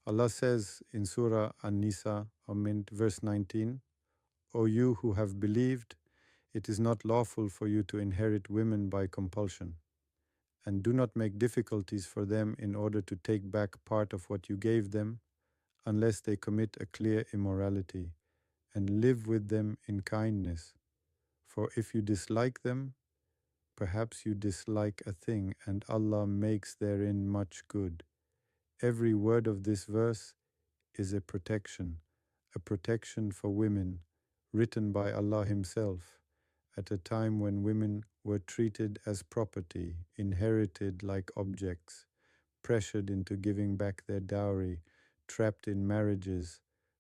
Allah says in Surah An Nisa, verse 19, O you who have believed, it is not lawful for you to inherit women by compulsion, and do not make difficulties for them in order to take back part of what you gave them, unless they commit a clear immorality, and live with them in kindness. For if you dislike them, perhaps you dislike a thing, and Allah makes therein much good. Every word of this verse is a protection for women, written by Allah Himself, at a time when women were treated as property, inherited like objects, pressured into giving back their dowry, trapped in marriages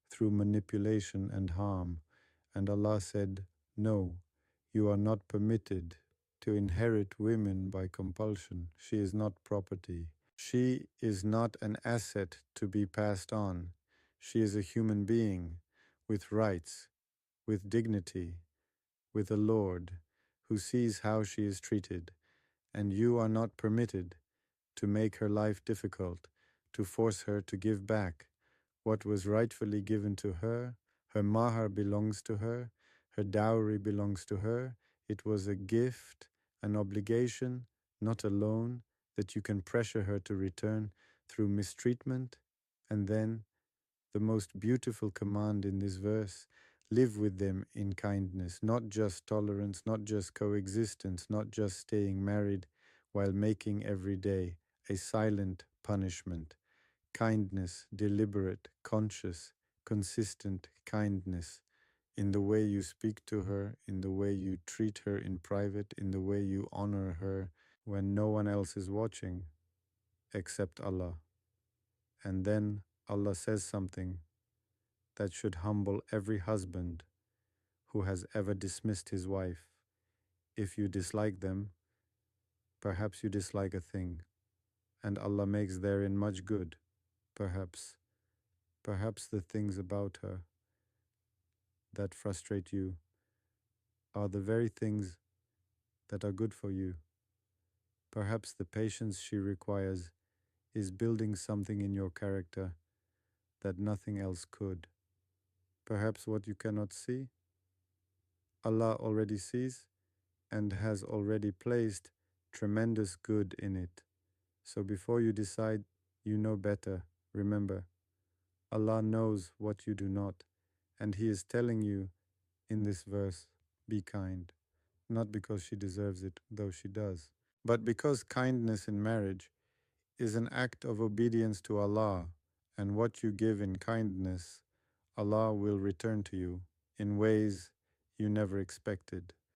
through manipulation and harm. And Allah said, No, you are not permitted to inherit women by compulsion. She is not property. She is not an asset to be passed on. She is a human being with rights, with dignity, with a Lord who sees how she is treated, and you are not permitted to make her life difficult, to force her to give back what was rightfully given to her. Her mahar belongs to her dowry belongs to her. It was a gift, an obligation, not a loan that you can pressure her to return through mistreatment. And then the most beautiful command in this verse, live with them in kindness, not just tolerance, not just coexistence, not just staying married while making every day a silent punishment. Kindness, deliberate, conscious, consistent kindness in the way you speak to her, in the way you treat her in private, in the way you honor her when no one else is watching except Allah. And then Allah says something that should humble every husband who has ever dismissed his wife. If you dislike them, perhaps you dislike a thing, and Allah makes therein much good. Perhaps the things about her that frustrate you are the very things that are good for you. Perhaps the patience she requires is building something in your character that nothing else could. Perhaps what you cannot see, Allah already sees and has already placed tremendous good in it. So before you decide, you know better. Remember, Allah knows what you do not, and He is telling you in this verse, be kind. Not because she deserves it, though she does, but because kindness in marriage is an act of obedience to Allah, and what you give in kindness, Allah will return to you in ways you never expected.